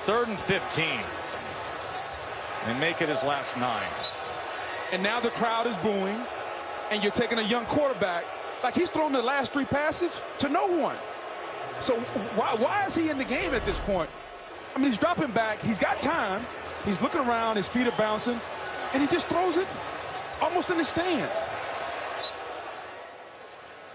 3rd and 15. And make it his last 9. And now the crowd is booing, and you're taking a young quarterback. Like, he's thrown the last 3 passes to no one. So why is he in the game at this point? I mean, he's dropping back. He's got time. He's looking around. His feet are bouncing. And he just throws it almost in the stands.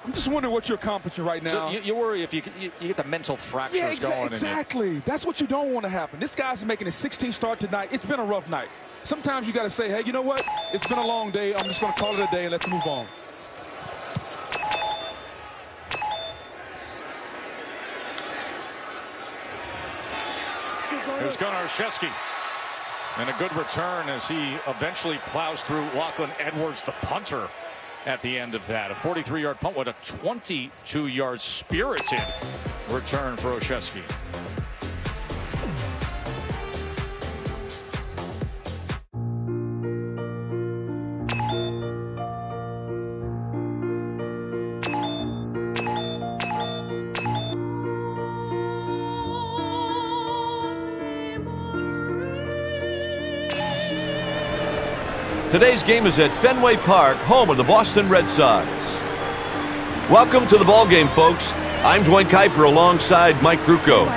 I'm just wondering what you're accomplishing right now. So you worry if you get the mental fractures going. Exactly. That's what you don't want to happen. This guy's making his 16th start tonight. It's been a rough night. Sometimes you got to say, hey, you know what? It's been a long day. I'm just going to call it a day and let's move on. Here's Gunnar Olszewski. And a good return as he eventually plows through Lachlan Edwards, the punter, at the end of that. A 43-yard punt with a 22-yard spirited return for Olszewski. Today's game is at Fenway Park, home of the Boston Red Sox. Welcome to the ball game, folks. I'm Dwayne Kuiper alongside Mike Krukow.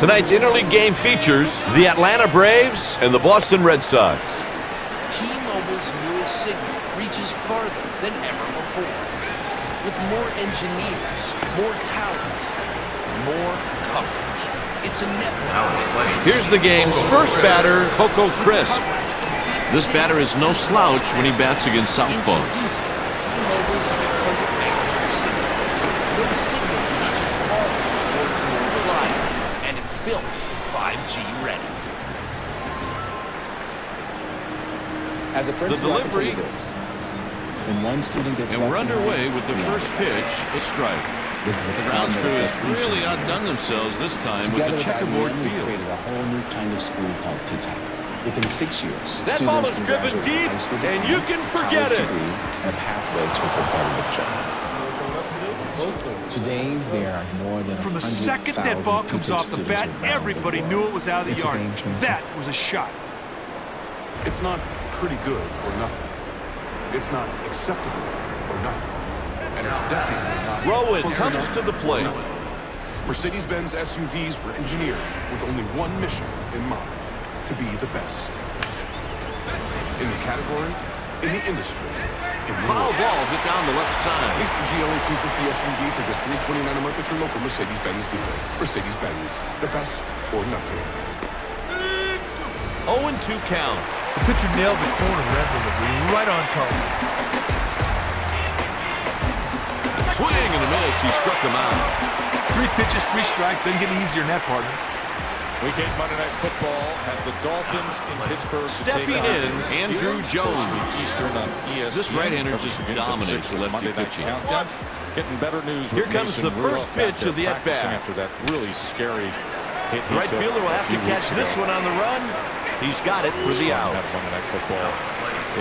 Tonight's interleague game features the Atlanta Braves and the Boston Red Sox. T-Mobile's newest signal reaches farther than ever before. With more engineers, more towers, more coverage. It's a network. Here's the game's first batter, Coco Crisp. This batter is no slouch when he bats against southpaw. No signal reaches farther or is more reliable, and it's built 5G ready. As a principal, I can tell you delivery. this. When one student gets And we're left underway behind, with the first pitch, a strike. This is a The grounds crew program has that affects really each outdone themselves this time with Together the by checkerboard then, we field. created a whole new kind of school called P-TAC. Within 6 years, That students ball is can driven graduate deep, high school and diploma, you can forget college it. degree, and a pathway to a competitive job. Today, there are more than From the 100,000 second that ball comes P-TAC off the students bat, around everybody the knew world. it was out of the It's a yard. game changer. That was a shot. It's not pretty good or nothing. It's not acceptable or nothing. And it's definitely not Rowan close comes enough to the or plate. nothing. Mercedes-Benz SUVs were engineered with only one mission in mind: to be the best. In the category, in the industry, in the Foul world. ball hit down the left side. Lease the GLA 250 SUV for just $329 a month at your local Mercedes-Benz dealer. Mercedes-Benz, the best or nothing. 0-2 count. The pitcher nailed the corner reference right on target. Swing and a miss. He struck him out. 3 pitches, 3 strikes. Doesn't get any easier than that, partner. Weekend Monday Night Football has the Dolphins in Pittsburgh. Stepping to take on in, the Andrew Steelers. Jones. Eastern on ESPN. This right-hander just Begins at dominates 6 with lefty Monday Night pitching. Countdown. Getting better news. Here with comes Mason the first Rudolph back pitch there of the practicing at-bat. after that really scary hit. The right fielder will have to catch this one on the run. He's got it for the out. Monday Night Football.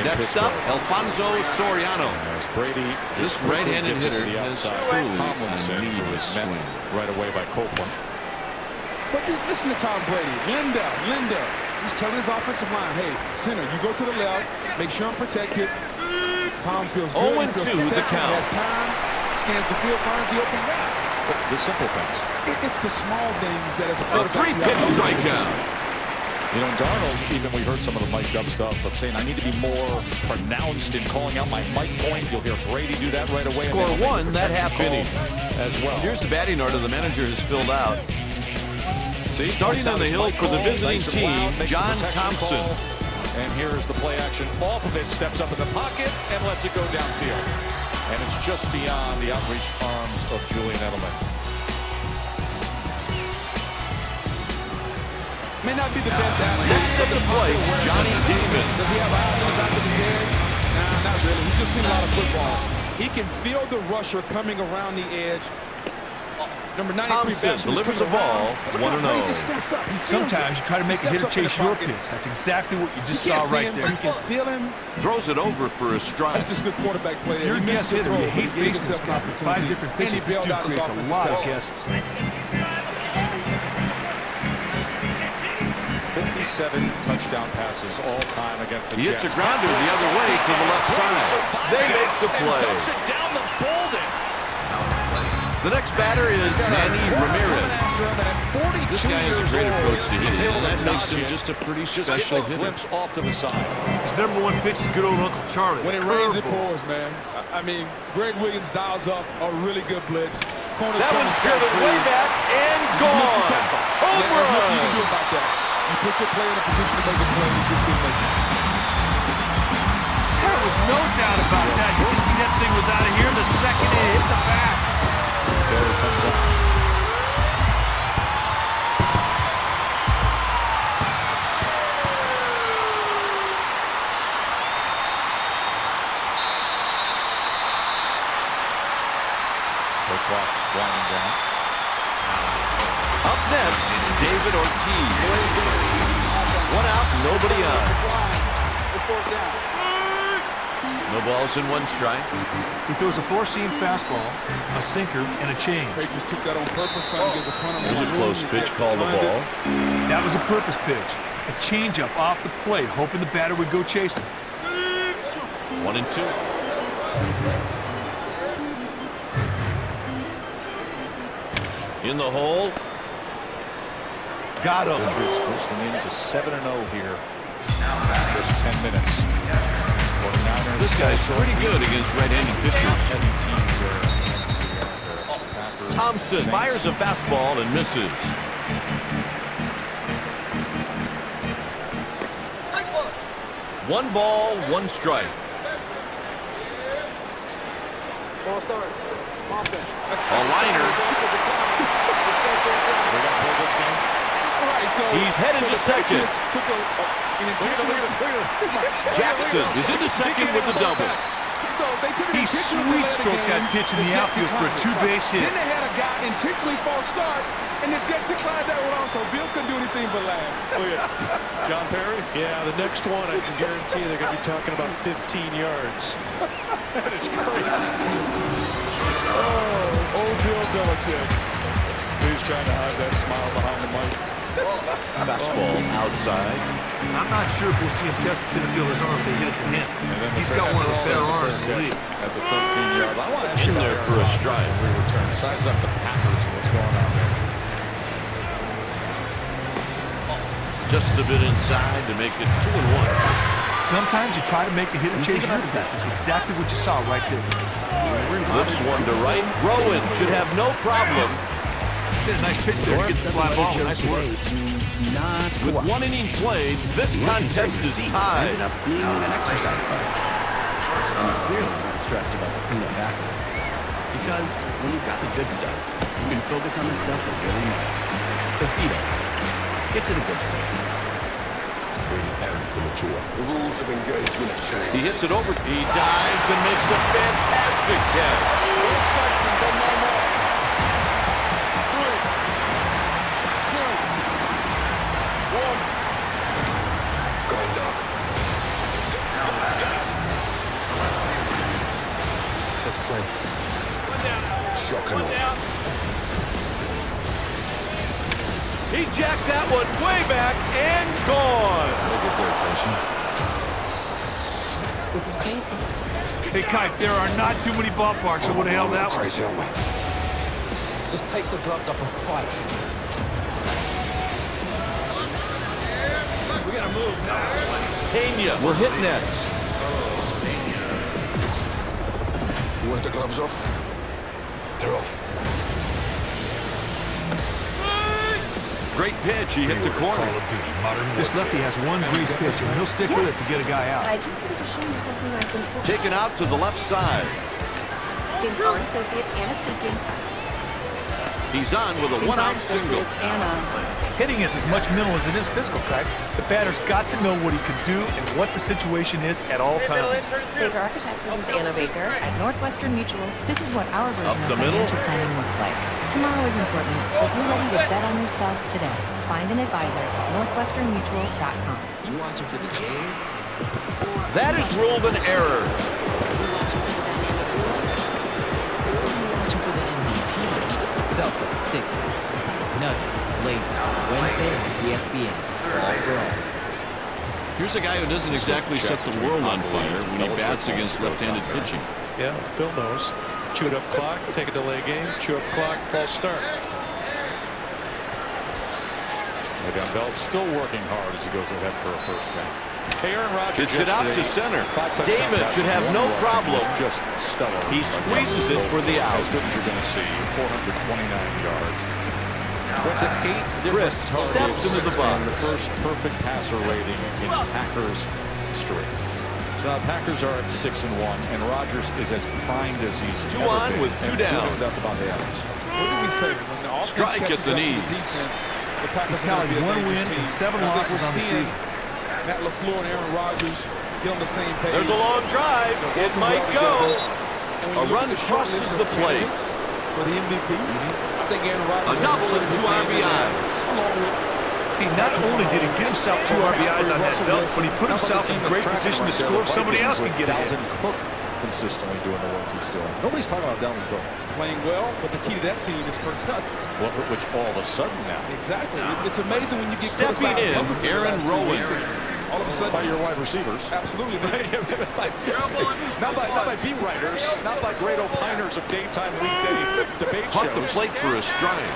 Next up, Alfonso Soriano. As Brady, This just quickly right-handed gets it to hitter the has outside. truly Tomlinson, a who was met swing. right away by Copeland. But just listen to Tom Brady. Linda. He's telling his offensive line, hey, center, you go to the left, make sure I'm protected. Tom feels good. 0-2 he feels the protected, count. has time, scans the field, finds the open guy. But the simple things. It's the small things that as a A quarterback, you 3-pitch have to- strikeout. You know, Darnold, even we heard some of the mic'd up stuff of saying, I need to be more pronounced in calling out my mic point. You'll hear Brady do that right away. Score and then one that half inning. as well. Here's the batting order the manager has filled out. See, Starting on the hill for the visiting team, John Thompson. And here's the play action off of it, steps up in the pocket and lets it go downfield. And it's just beyond the outreached arms of Julian Edelman. May not be the best athlete. Next at the plate, Johnny Damon. Does he have eyes in the back of his head? Nah, not really. He's just seen a lot of football. He can feel the rusher coming around the edge. Number 93 Thompson batsman is delivers the coming ball, around. 1-0. He just steps up. He feels Sometimes it. you try to make He a hitter steps up in chase the your pocket. pitch. That's exactly what you just You can't saw see right him, there. but you can feel him. Throws it over for a strike. That's just good quarterback play. If you're a He guess missed the hitter, throw, you but hate he gave facing this himself guy. an opportunity. 5 different And he pitches, this bailed dude out his creates a offensive lot of tackle. guesses. 27 touchdown passes all time against the He Jets. hits a grounder the other way to the left side. They make the play. Dumps it down the Bolden. The next batter is Manny Ramirez. This guy has a great approach to hitting, and that makes him just a pretty special hitter. Glimpse off to the side. His #1 pitch is good old Uncle Charlie. When it rains, it pours, man. I mean, Greg Williams dials up a really good blitz. That one's driven way back and gone. Home There's nothing you can run. do about that. You put your player in a position to make a play, you just didn't make it. There was no doubt about that. You can see that thing was out of here the second it hit the back. There it comes out. The clock winding down. Up next, David Ortiz. One out, nobody on. No balls and one strike. He throws a four-seam fastball, a sinker, and a change. Patriots took that on purpose, trying to get the punter. Here's a close pitch called a ball. That was a purpose pitch. A changeup off the plate, hoping the batter would go chase it. 1-2. In the hole. Got him. Patriots coasting into 7-0 here. Just 10 minutes. 49ers. This guy's pretty good against right-handed pitchers. Thompson fires a fastball and misses. One ball, one strike. A liner. He's headed to second. Jackson is into second with the double. He sweet-stroked that pitch in the outfield for a two-base hit. Then they had a guy intentionally false start, and the Jets declined that one also. Bill couldn't do anything but laugh. Oh, yeah. John Perry? Yeah, the next one, I can guarantee they're going to be talking about 15 yards. That is crazy. Oh, old Bill Belichick. He's trying to hide that smile behind the mic. Fastball outside. I'm not sure if we'll see him test the center fielder's arm if they hit it to him. He's got one of the better arms in the league. At the 13-yard line. I want to ask you In there about for a Aaron strike. Rodgers when we return. Size up the Packers and what's going on there. Just a bit inside to make it 2-1. Sometimes you try to make a hitter chase your best. It's exactly what you saw right there. Lifts one to right. Rowan should have no problem. Did a nice pitch there. Gets the fly ball. Nice work. With 1 inning played, this contest is tied. Ended up being an exercise bike. And you're clearly not stressed about the cleanup afterwards. Because when you've got the good stuff, you can focus on the stuff that really matters. Tostitos. Get to the good stuff. The rules of engagement have changed. He hits it over. He dives and makes a fantastic catch. Going dark. Let's play. Shocking. He jacked that one way back and gone. That'll get their attention. This is crazy. Hey, Kite, there are not too many ballparks that would have held that one. Crazy, aren't we? Just take the gloves off and fight. We got to move now. Pena will hit next. You want the gloves off? They're off. Great pitch. He hit the corner. This lefty has one great pitch, and he'll stick with it to get a guy out. I just wanted to show you something I've been working. Taken out to the left side. James Bond Associates, Anna speaking. He's on with a one-out single. Hitting is as much mental as it is physical, Kite. The batter's got to know what he can do and what the situation is at all times. Baker Architects, this is Anna Baker at Northwestern Mutual. This is what our version Up the of middle. financial planning looks like. Tomorrow is important, but you're ready to bet on yourself today. Find an advisor at northwesternmutual.com. You watching for the Jays? That is ruled an error. You watching for the dynamic duels? Or you watching for the MVPs? Celtics, Sixers, Nuggets, Blazers, Wednesday on ESPN. All for all. Here's a guy who doesn't exactly set the world on fire when he bats against left-handed pitching. Yeah, Bill knows. Chewed up clock, take a delay game, chew up clock, false start. Le'Veon Bell still working hard as he goes ahead for a first down. Hey, Aaron Rodgers Gets it out to center. 5 touchdown Damon passes, should have 1 no rush, problem. and he's just stellar. He squeezes it for the out. As good as you're going to see. 429 yards. Went to 8 different steps targets into the box. and the first perfect passer rating in Packers history. So now Packers are at 6-1, and Rodgers is as primed as he's Two ever on been. with 2 down. What did we say? When the offense Strike catches at the up to knee. defense, the Packers He's tallied are gonna be a 1 dangerous win and team. 7 I think losses we're on the seeing season. Matt LaFleur and Aaron Rodgers get on the same page. There's a long drive. It might go. A run crosses the plate. For the MVP, I think Aaron Rodgers A double and 2 RBIs. He not only did he get himself 2 RBIs on that dunk, but he put himself in great position to score if somebody else can get ahead. Dalvin Cook consistently doing the work he's doing. Nobody's talking about Dalvin Cook. playing well, but the key to that team is Kirk Cousins. Which all of a sudden now. Exactly. It's amazing when you get Stepping in, Aaron Rowan. All of a sudden, by your wide receivers. Absolutely. not by beat writers, not by great opiners of daytime weekday debate shows. Caught the plate for a strike.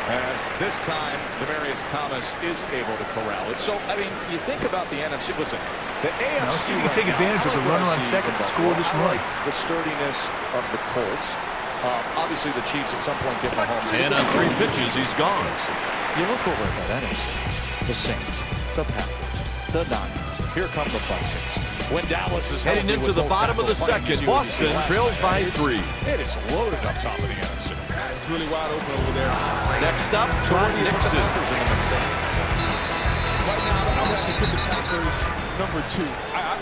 As this time, Demaryius Thomas is able to corral it. So, I mean, you think about the NFC. Listen, the AFC. Now, see if you can take advantage of the runner on second to score this run. The sturdiness of the Colts. Obviously, the Chiefs at some point get Mahomes. And on 3 pitches, he's gone. You look over at that NFC. The Saints, the Packers, the Niners. Here come the Vikings. When Dallas is heading into the bottom of the second, Boston trails by 3. It is loaded up top of the NFC. It's really wide open over there. Next up, Trot Nixon. Right now, I would have to put the Packers number 2.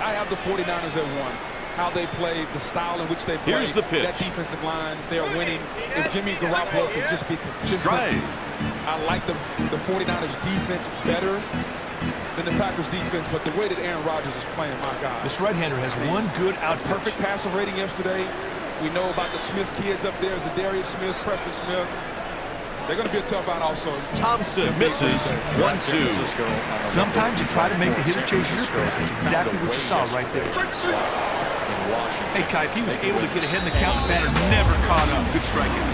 I have the 49ers at 1. How they play, the style in which they play. Here's the pitch. That defensive line, they are winning. If Jimmy Garoppolo can just be consistent. Strike. I like the 49ers defense better than the Packers defense, but the way that Aaron Rodgers is playing, my God. This right-hander has one good out. Perfect passer rating yesterday. We know about the Smith kids up there. Zadarius Smith, Preston Smith. They're going to be a tough out also. Thompson misses 1-2. Sometimes you try to make the hitter chase your pass. That's exactly what you saw right there. Hey, Kai, if he was able to get ahead in the count, the batter never caught up. Good striking.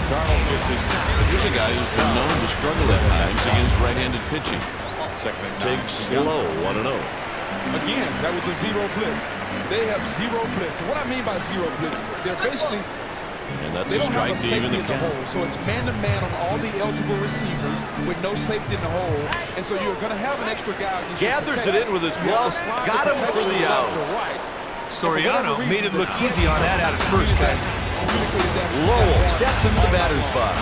Here's a guy who's been known to struggle at times against right-handed pitching. Second and 9. Takes low, 1-0. Again, that was a 0 blitz. They have 0 blitz. And what I mean by 0 blitz, they're basically And that's they a don't have strike a to even safety the in the count. hole. So it's man-to-man on all the eligible receivers with no safety in the hole. And so you're going to have an extra guy. Gathers it in with his glove. Got him for the out. Soriano made it look easy on that out at first, guy. Lowell steps into the batter's box.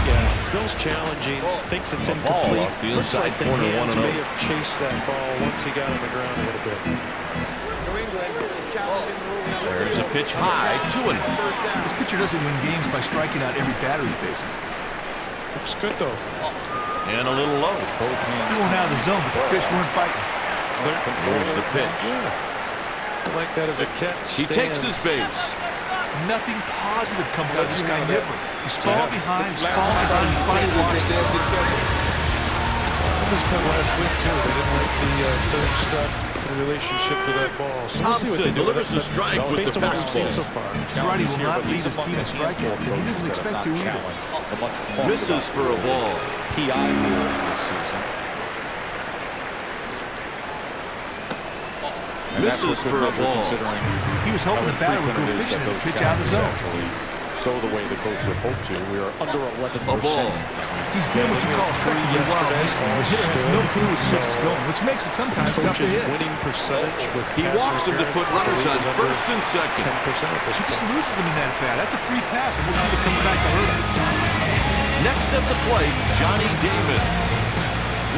Yeah, Bill's challenging, thinks it's incomplete. Off the Looks inside like the corner, hands 1-0. may have chased that ball once he got on the ground a little bit. There's a pitch high, 2-0. This pitcher doesn't win games by striking out every batter he faces. Looks good, though. And a little low. He went out of the zone, but the fish weren't biting. There's the pitch. I like that as a catch. He takes his base. Nothing positive comes out of this guy never. He's falling behind, he's falling behind, he finally lost it. This pen last week, too. They didn't like the third strike in relationship to that ball. So we'll see what they Thompson do. delivers a strike with Based the on what we've seen fastball. so far. Girardi will not lead his team in strikeouts, and he doesn't expect to either. Misses for a ball. PI rule this season. And that's Misses what's good for a measure ball. considering He was hoping the batter would go fishing and pitch out of the zone. Go the way the coach would hope to. We are under 11%. A ball. He's been what you call effectively wild baseball. The hitter has no clue where the pitch is going, which makes it sometimes tough to Coach's hit. winning percentage with He walks him to put runners on first and second. 10% at this He just point. loses him in that bat. That's a free pass, and we'll see it coming back to hurt him. Next at the plate, Johnny Damon.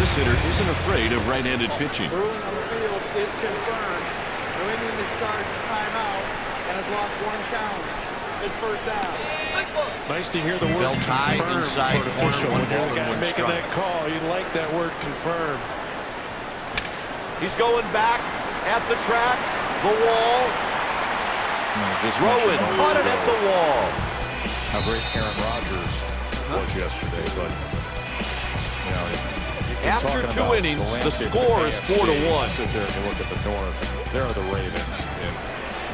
This hitter isn't afraid of right-handed pitching. Ruling on the field is confirmed. New England is charged a timeout and has lost 1 challenge. It's first down. Nice to hear the word Belt high confirmed inside for an corner, official. 1 When you're ball the and guy 1 making strike. that call, you like that word confirmed. He's going back at the track, the wall. Just Rowan caught it at the wall. How great Aaron Rodgers was yesterday, but you know, after 2 innings, the score is 4-1. Sit there and you look at the North. There are the Ravens.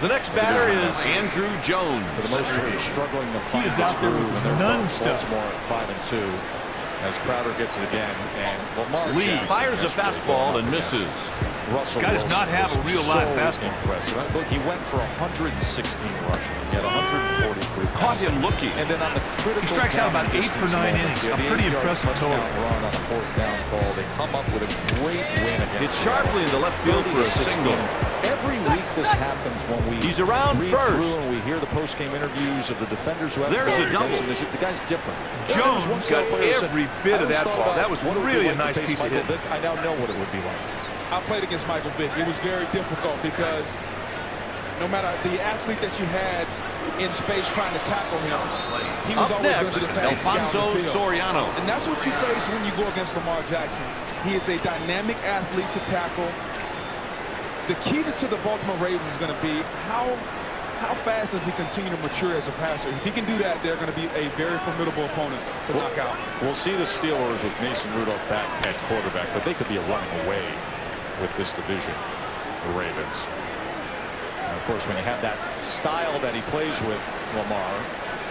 The next batter is Andrew Jones. For the most part, he's struggling to find his out there groove, with and none they're stuff. Baltimore at 5-2. As Crowder gets it again, and Lamar Lee Jackson fires a fastball and misses. Russell Guy does not have a real live fastball. Impressive. Look, he went for 116 rushing. He had 143. Caught him looking. And then on the critical He strikes out about 8 for 9 innings. A pretty impressive total. Run on a 4th down call. They come up with a great win against. It's sharply in the left field for a single. Every week this happens when we He's around read first. through and we hear the post-game interviews of the defenders who have There's a double. The guy's different. Jones got every bit of that ball. That was really a nice piece of hit. I now know what it would be like. I played against Michael Vick. It was very difficult because no matter the athlete that you had in space trying to tackle him, he was Up always next, going to the fastest guy on Alfonso the field. Soriano. And that's what you face when you go against Lamar Jackson. He is a dynamic athlete to tackle. The key to the Baltimore Ravens is going to be how fast does he continue to mature as a passer. If he can do that, they're going to be a very formidable opponent to knock out. We'll see the Steelers with Mason Rudolph back at quarterback, but they could be running away with this division, the Ravens. And of course, when you have that style that he plays with Lamar,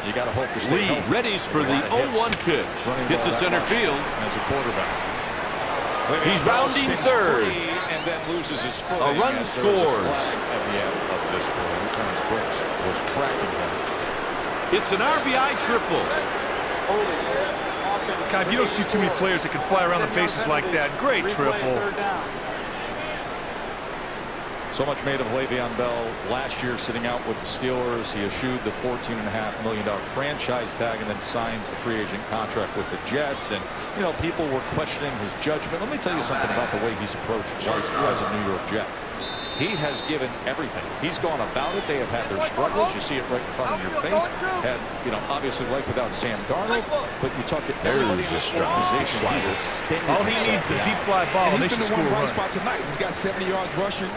you got to hope to stay Lee healthy. readies for the 0-1 pitch. Hits to center field. As a quarterback. He's rounding third. And then loses his foot. A run scores. At the end of this play, Terrence Brooks was tracking him. It's an RBI triple. God, you don't see too many players that can fly around the bases like that. Great triple. So much made of Le'Veon Bell last year sitting out with the Steelers. He eschewed the $14.5 million franchise tag and then signs the free agent contract with the Jets. And, you know, people were questioning his judgment. Let me tell you something about the way he's approached life as a New York Jet. He has given everything. He's gone about it. They have had their struggles. You see it right in front of your face. Had, you know, obviously life without Sam Darnold. But you talk to everybody in this organization. He's extended. All he needs is a deep fly ball. And They he's should been score in one a bright run. spot tonight. He's got 70 yards rushing.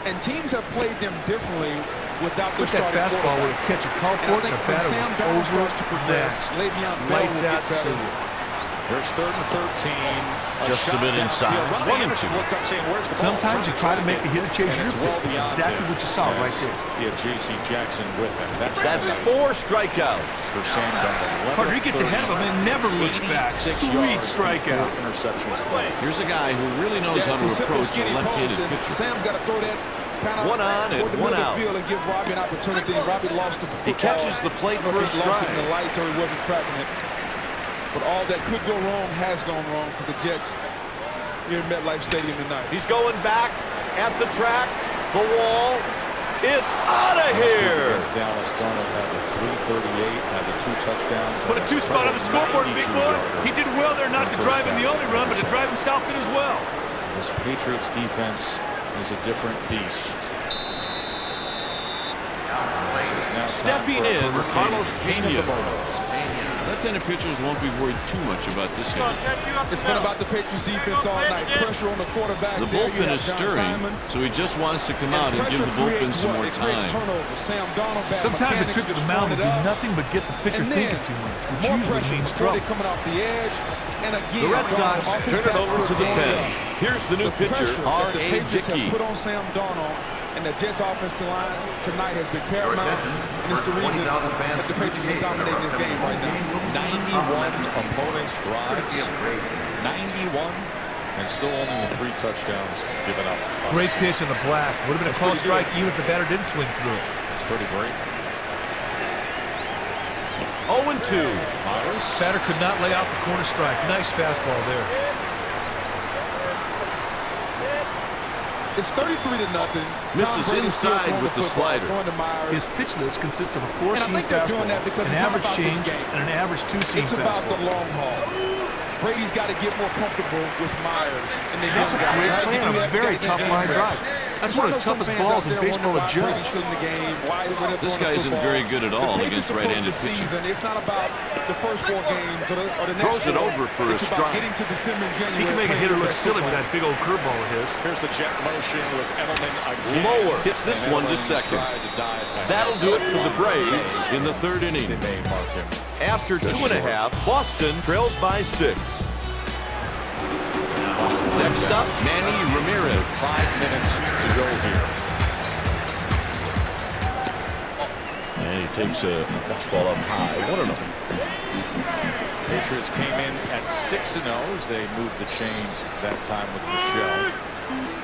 And teams have played them differently without the With that fastball would catch a call for it, and the batter was over next. Lights out soon. There's 3rd and 13. Just a bit inside. 1-2. Sometimes you try to make a hitter chase your pitch. That's exactly what you saw right there. He had J.C. Jackson with him. That's 4 strikeouts. For Sam Darnold. Partner, he gets ahead of him and never looks back. Sweet strikeout. Interceptions. Here's a guy who really knows how to approach a left-handed pitcher. Sam's got to throw that kind of one on and one out. Field and give Robbie an opportunity. Robbie lost the football. He catches the plate for a strike. The lights or he wasn't tracking it. But all that could go wrong has gone wrong for the Jets here in MetLife Stadium tonight. He's going back at the track, the wall. It's out of here. Dallas Darnold had the 338, had the 2 touchdowns. Put a 2 spot on the scoreboard, big boy. He did well there not to drive in the only run, but to drive himself in as well. This Patriots defense is a different beast. Stepping in, Carlos Pena. Left-handed pitchers won't be worried too much about this game. It's been about the Patriots defense all night. Pressure on the quarterback. The bullpen is stirring, so he just wants to come out and give the bullpen some more time. Sometimes a trip to the mound will do nothing but get the pitcher thinking too much, which usually means trouble. Coming off the edge. And again, the Red Sox turn it over to the pen. Here's the new pitcher, R.A. Dickey. Put on Sam Darnold. And the Jets offensive line tonight has been paramount, and it's the reason that the Patriots are dominating this game right now. 91 opponents drives, 91, and still only with 3 touchdowns given up. Great pitch in the black. Would have been a close strike even if the batter didn't swing through it. It's pretty great. 0-2. Batter could not lay out the corner strike. Nice fastball there. It's 33-0. Misses inside with the slider. His pitch list consists of a 4-seam fastball, an average change, and an average 2-seam fastball. It's about the long haul. Brady's got to get more comfortable with Myers. That's a great play on a very tough line drive. That's one of the toughest balls in baseball to judge. This guy isn't very good at all against right-handed pitching. It's not about the first 4 games or the next Throws it over for a strike. Getting to December and January. He can make a hitter look silly with that big old curveball of his. Here's the jet motion with Edelman again. Lower. Hits this one to second. That'll do it for the Braves in the 3rd inning. After 2.5, Boston trails by 6. Next up, Manny Ramirez. 5 minutes to go here. And he takes a fastball up high. 1-0. Patriots came in at 6-0 as they moved the chains that time with Michelle.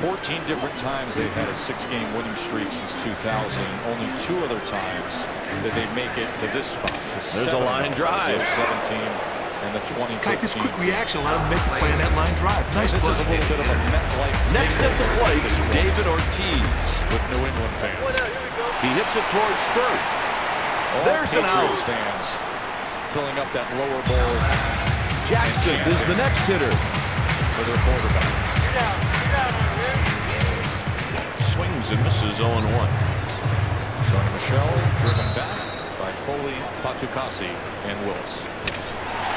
14 different times they've had a 6-game winning streak since 2000. Only 2 other times did they make it to this spot. There's a line drive. 17 and the 2015. Kike's quick reaction allowed him to make the play on that line drive. Nice. This is a little bit of a MetLife. Next at the plate is David Ortiz with New England fans. He hits it towards third. There's an out. Fans filling up that lower bowl. Jackson is the next hitter for their quarterback. Swings and misses 0-1. Sonny Michel driven back by Foley, Patukasi, and Willis.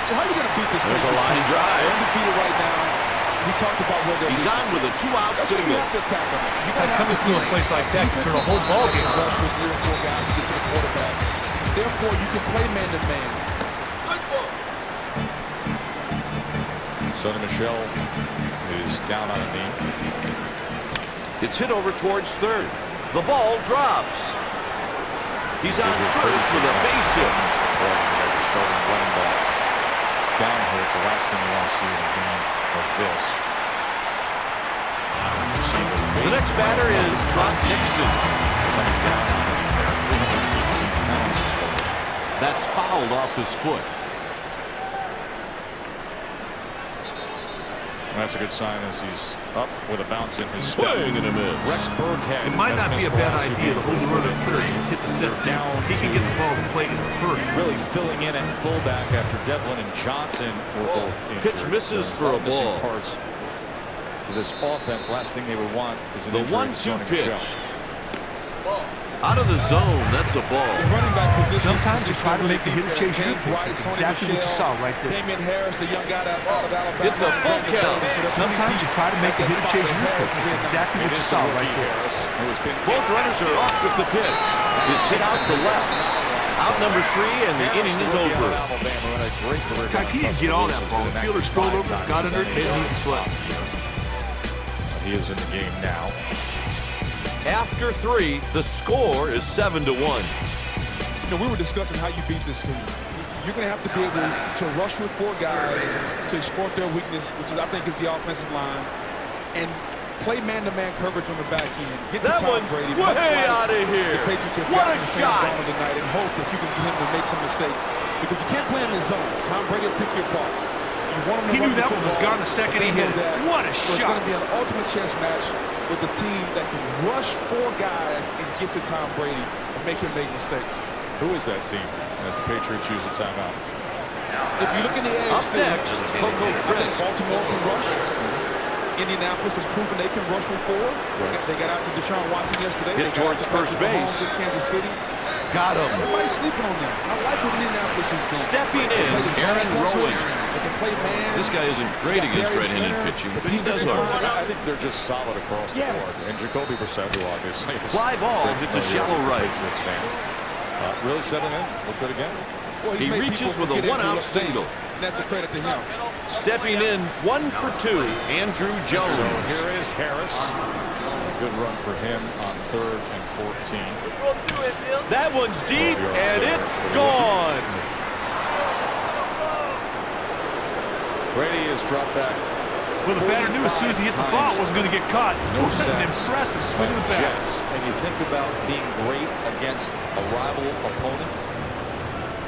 So how are you going to beat this? There's a line drive. They're undefeated right now. We talked about where they're. He's on with a 2-out single. You have to attack them. You got to coming through a place like that can turn a whole ball game around. Rush with 3 or 4 guys to get to the quarterback. Therefore, you can play man-to-man. Sonny Michel is down on a knee. It's hit over towards third. The ball drops. He's on first with a base hit. Starting running back down here. It's the last thing you want to see in a game like this. The next batter is Trot Nixon. Coming down on him there. 318 pounds. That's fouled off his foot. That's a good sign as he's up with a bounce in his step. Rex Burkhead. It might not be a bad idea to hold the runner at third and hit the set down. He can get the ball to plate in a hurry. Really filling in at fullback after Devlin and Johnson were both injured. Pitch misses for a ball. Parts to this offense. Last thing they would want is an the 1-2 pitch. Out of the zone, that's a ball. Running back position. Sometimes you try to make the hitter chase your pitch. That's exactly what you saw right there. Damian Harris, the young guy out of Alabama. It's a full count. Sometimes you try to make the hitter chase your pitch. That's exactly what you saw right there. Both runners are off with the pitch. He's hit out to left. Out number 3, and the inning is over. Kike didn't get all that ball. The fielder strolled over, got under it, and he's play. He is in the game now. After 3, the score is 7-1. You know, we were discussing how you beat this team. You're going to have to be able to rush with 4 guys to exploit their weakness, which is, I think, is the offensive line, and play man-to-man coverage on the back end. Get to Tom Brady. Way out of here. What a shot! Tonight and hope that you can get him to make some mistakes, because you can't play in the zone. Tom Brady will pick you apart. He knew that one was gone the second he hit it. What a shot! It's going to be an ultimate chess match with the team that can rush 4 guys and get to Tom Brady and make him make mistakes. Who is that team as the Patriots use a timeout? If you look in the AFC, up next, Coco Chris. Baltimore can rush. Indianapolis has proven they can rush with 4. They got out to Deshaun Watson yesterday. Hit towards first base. In Kansas City. Got him. Everybody's sleeping on them. I like what Indianapolis is doing. Stepping in, Aaron Rowan. They can play man. This guy isn't great against right-handed pitching, but he does all right. I think they're just solid across the board. And Jacoby Brissett, who obviously is fly ball hit the shallow right. Patriots fans. Really setting in. Look good again. Well, he reaches with a 1-out single. That's a credit to him. Stepping in, 1 for 2, Andrew Jones. So here is Harris. A good run for him on 3rd and 14. That one's deep, and it's gone. Brady is dropped back. Well, the batter knew as soon as he hit the ball, it wasn't going to get caught. No an impressive swing of the bat. Jets, and you think about being great against a rival opponent.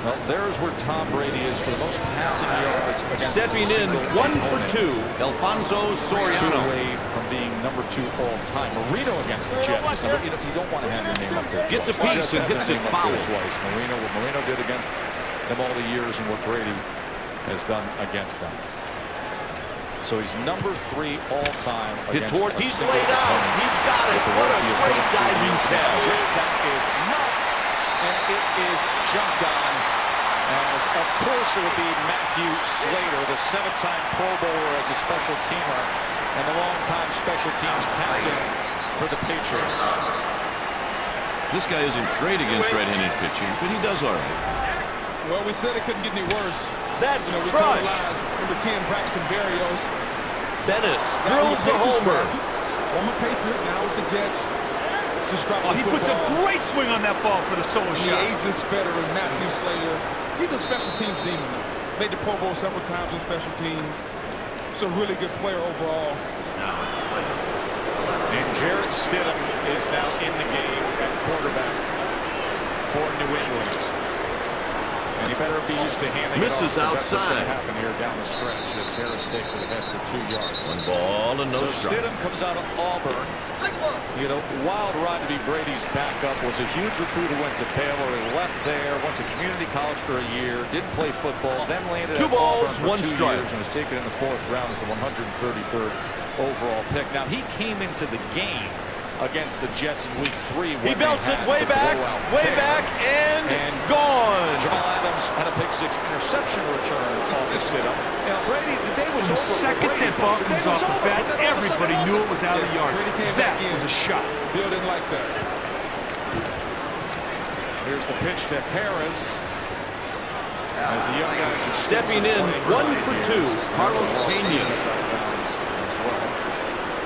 Well, there's where Tom Brady is for the most passing yards against stepping in, 1 for 2, Alfonso Soriano. Away from being number 2 all time. Marino against the Jets. You don't want to have your name up there. Gets a piece and hits it foul. Twice. What Marino did against them all the years and what Brady has done against them. So he's number 3 all-time against He's laid out. He's got it. What a great diving catch. That is not, and it is jumped on. As of course it would be Matthew Slater, the 7-time Pro Bowler as a special teamer, and the longtime special teams captain for the Patriots. This guy isn't great against right-handed pitching, but he does all right. Well, we said it couldn't get any worse. That's we crushed. Number 10, Braxton Berrios. Dennis drills a homer. Former Patriot, now with the Jets. Just dropped He puts a great swing on that ball for the solo shot. The ageless veteran, Matthew Slater. He's a special teams demon. Made the Pro Bowl several times on special teams. He's a really good player overall. And Jarrett Stidham is now in the game at quarterback for New England. And he better be used to handing Misses it off. outside. That's what's going to happen here down the stretch as Harris takes it ahead for 2 yards. 1 ball and no strike. Stidham comes out of Auburn. He had a wild ride to be Brady's backup. Was a huge recruit who went to Baylor. He left there, went to community college for a year, didn't play football, then landed 2 at balls, Auburn for 1 2 strike. years and was taken in the 4th round as the 133rd overall pick. Now he came into the game against the Jets in week 3. He belts it way back, and gone. Jamal Adams had a pick 6 interception return on the Stidham. Now Brady, the day was The over. second that ball comes off the bat, everybody knew it was out of the yard. That was a shot. Bill didn't like that. Here's the pitch to Harris. As the young guys are Stepping in, 1 for 2. Carlos Pena.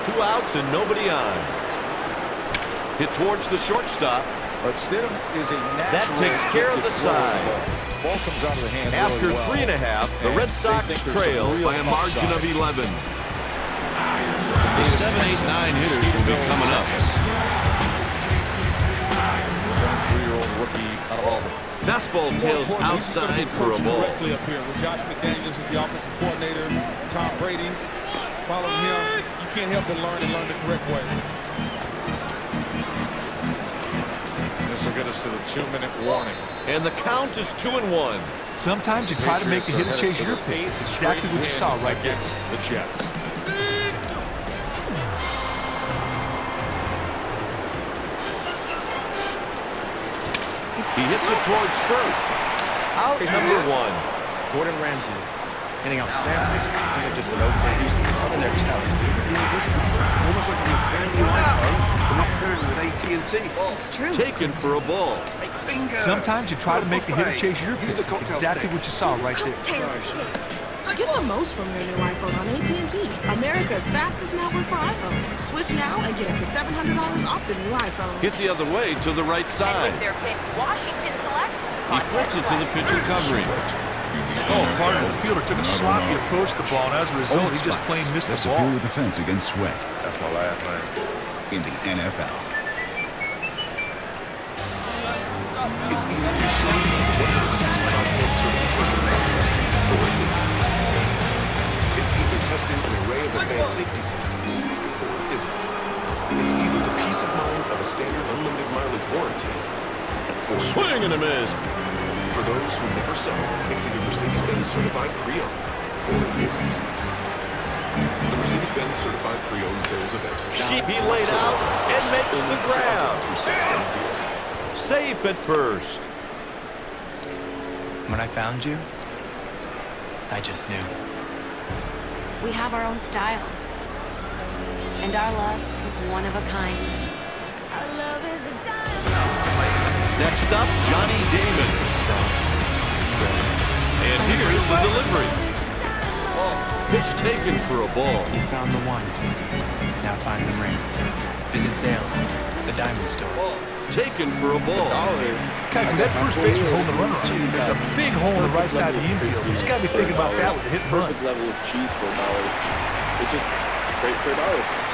2 outs and nobody on. Hit towards the shortstop. But Stidham is a natural. That takes care of the side. Ball comes out of the hand After really well. 3.5, the Red Sox trail by a margin of 11. The 7, 8, 9 hitters will be coming up. 23-year-old rookie out of Auburn. Fastball tails outside for a ball. Directly up here with Josh McDaniels as the offensive coordinator, Tom Brady. Following him, you can't help but learn the correct way. This will get us to the 2-minute warning. And the count is 2-1. Sometimes you try to make the hitter chase your pitch. It's exactly what you saw right there. Against the Jets. He hits it towards first. Out number 1. Gordon Ramsay handing out samples. These are just an okay. You see on their towers. This almost like you're pairing your iPhone, but not pairing with AT&T. It's true. Taken for a ball. Sometimes you try to make the hitter chase your pitch. It's exactly what you saw right there. Cocktail stick. Get the most from your new iPhone on AT&T. America's fastest network for iPhones. Switch now and get up to $700 off the new iPhone. Hit the other way to the right side. And with their pick, Washington selects. He flips it to the pitcher covering. Oh, pardon. The fielder took a sloppy approach to the ball, and as a result, he just plain missed the ball. Superior defense against Sweat. That's my last name. In the NFL. It's either the assurance of the 165-point certification process, or it isn't. It's either testing an array of advanced safety systems, or it isn't. It's either the peace of mind of a standard unlimited mileage warranty, or it Swing and a miss. For those who never settle, it's either Mercedes-Benz certified pre-owned, or it isn't. The Mercedes-Benz certified pre-owned sales event. He laid out and makes the grab. Mercedes-Benz dealer. Safe at first. When I found you, I just knew. We have our own style. And our love is one of a kind. Our love is a diamond. Next up, Johnny Damon. And here's the delivery. Pitch taken for a ball. You found the one. Now find the ring. Visit sales, the diamond store. Taken for a ball. That first baseman holding the runner on. There's a big hole on the right side of the infield. He's got to be thinking about that with the hit and run. Perfect level of cheese for $1. It's just great for $1.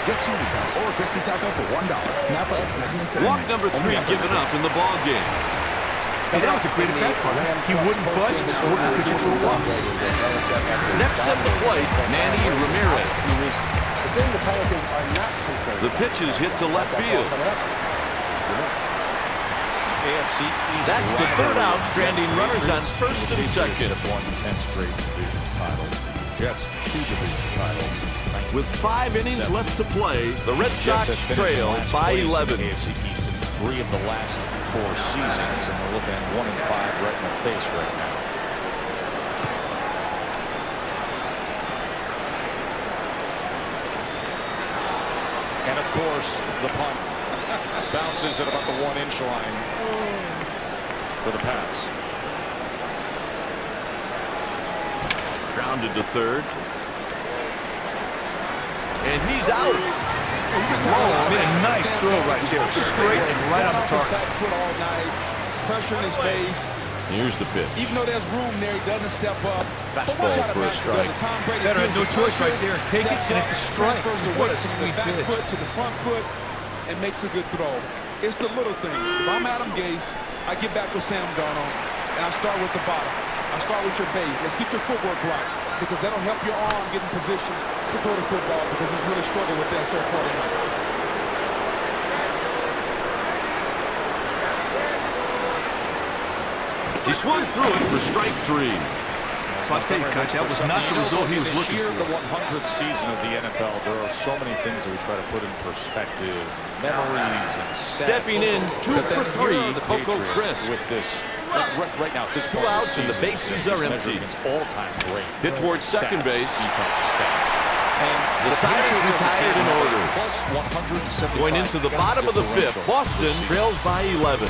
Get cheesy taco or crispy taco for $1. Napa at Snacking and Walk number 3 given up in the ball game. Hey, that was a great at-bat for him. He wouldn't budge and just ordered the pitcher for a walk. Next at the plate, Manny Ramirez. The pitch is hit to left field. AFC East. That's the third out, stranding runners on first and second. Have won 10 straight division titles. Jets 2 division titles. With 5 innings left to play, the Red Sox trail by 11. AFC East in 3 of the last 4 seasons, and we're looking at 1-5 right in the face right now. And of course, the punt bounces at about the 1-inch line for the Pats. Grounded to third. And he's out. Whoa, made a nice throw right there. Straight and right on the target. Back foot all night. Pressure in his face. Here's the pitch. Even though there's room there, he doesn't step up. Fastball for a strike. Better have no choice right there. Take it, and it's a strike. What a sweet back pitch. foot to the front foot and makes a good throw. It's the little things. If I'm Adam Gase, I get back with Sam Darnold, and I start with the bottom. I start with your base. Let's get your footwork right, because that'll help your arm get in position to throw the football, because he's really struggled with that so far tonight. He swung through it for strike 3. So I'll tell you, Coach, that was not the result he was looking for. for. The 100th season of the NFL, there are so many things that we try to put in perspective. Memories and stats. Stepping in 2 for 3, Coco Crisp. With this, right now, this 2 outs and the bases are empty. All-time great. Hit towards second base. Defensive stats. And the side is retired in order. Plus 175. Going into the bottom of the 5th, Boston trails by 11.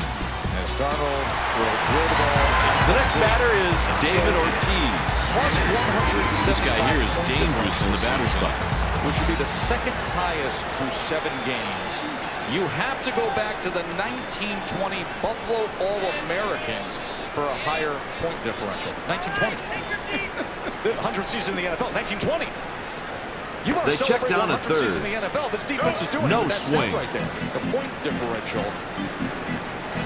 As Darnold will drill the ball. The next batter is David Ortiz. Plus 175. This guy here is dangerous in the batter's box, which would be the second highest through 7 games. You have to go back to the 1920 Buffalo All-Americans for a higher point differential. 1920. The 100th season in the NFL. 1920. You want to check down at third. Season in the NFL. This defense is doing no that swing right there. The point differential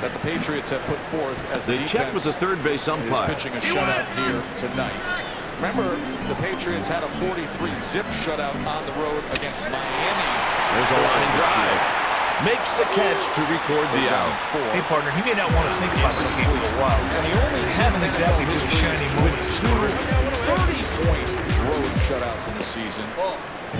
that the Patriots have put forth as they check with the third base umpire. Is pitching a shutout here tonight. Remember, the Patriots had a 43-zip shutout on the road against Miami. There's a line drive. Makes the catch to record the out. Hey, partner, he may not want to think about this game for a while. And he only hasn't exactly been a shiny moment. 2 30-point road shutouts in the season.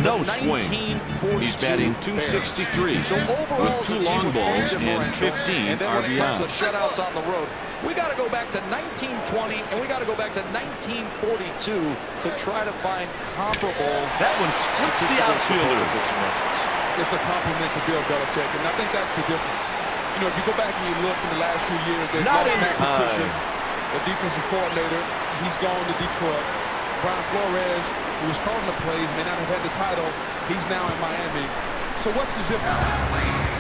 No swing. He's batting .263 so overall, with 2 long balls and 15 and then when it comes to RBIs. shutouts on the road, we got to go back to 1920 and we got to go back to 1942 to try to find comparable. That one splits the outfielder. It's a compliment to Bill Belichick, and I think that's the difference. You know, if you go back and you look in the last 2 years, they've not in Matt time. Patricia, the defensive coordinator. He's gone to Detroit. Brian Flores, who was calling the plays, may not have had the title. He's now in Miami. So what's the difference?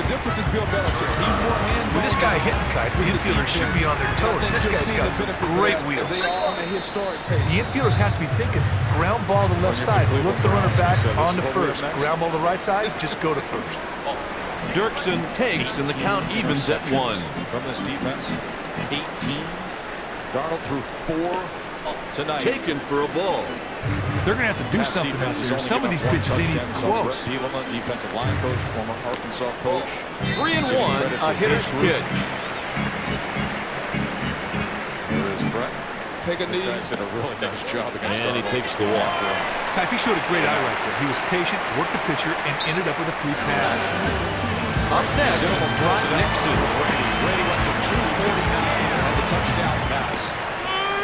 The difference is Bill Belichick. He's more hands-on. With this guy hitting kite, the infielders should be on their toes. This guy's got some great wheels. They are on a historic pace. The infielders have to be thinking, ground ball to the left side, look the runner back on to first. Ground ball to the right side, just go to first. Dirksen takes, and the count evens at 1. From this defense, 18. Darnold threw 4 tonight. Taken for a ball. They're going to have to do something out there. Some of these pitches ain't even close. Defensive line coach, former Arkansas coach. 3-1, a hitter's pitch. Here is Brett. Take a knee. He's did a really nice job against And he takes the walk. He showed a great eye right there. He was patient, worked the pitcher, and ended up with a free pass. Up next, John Nixon. Brady went for 249 on the touchdown pass.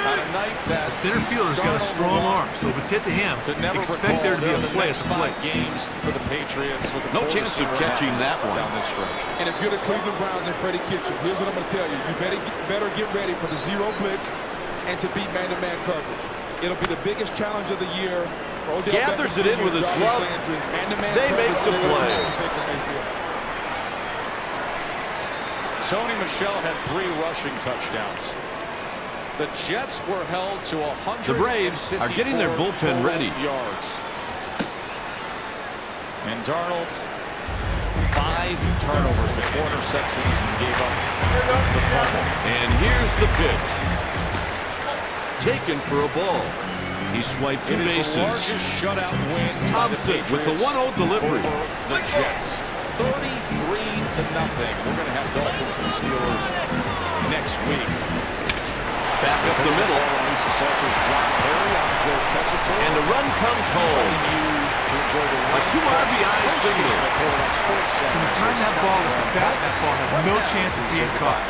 On a night that the center fielder's got a strong arm, so if it's hit to him, expect there to be a play at the plate. Games for the Patriots. With the no chance of catching that one down this stretch. And if you're the Cleveland Browns and Freddie Kitchen, here's what I'm going to tell you. You better get ready for the zero blitz and to beat man-to-man coverage. It'll be the biggest challenge of the year. Gathers it in with his glove. They make the play. Sony Michel had 3 rushing touchdowns. The Jets were held to 100. The Braves are getting their bullpen ready. Yards. And Darnold, 5 turnovers, the 4 interceptions, and gave up the fumble. And here's the pitch. Taken for a ball. He swiped 2 bases. It is the largest shutout win. Thompson with a 1-0 delivery. The Jets, 33-0. We're going to have Dolphins and Steelers next week. back up the middle. And the run comes home. A 2 RBI single. From the time that ball was the bat, that ball had no chance of being caught.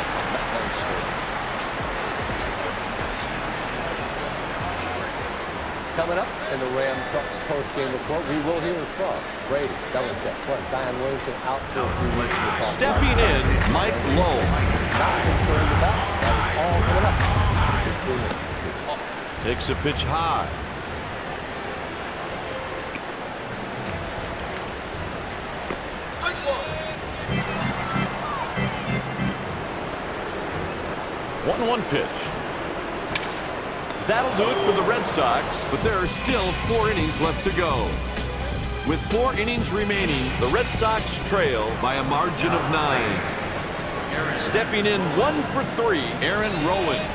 Coming up in the Ram Trucks post-game report, we will hear from Brady, Belichick, plus Zion Williamson out for a few weeks. Stepping in, Mike Lowe. Not concerned about that is all coming up. Just 3 minutes. Takes a pitch high. One pitch. That'll do it for the Red Sox, but there are still 4 innings left to go. With 4 innings remaining, the Red Sox trail by a margin of 9. Stepping in 1 for 3, Aaron Rowland.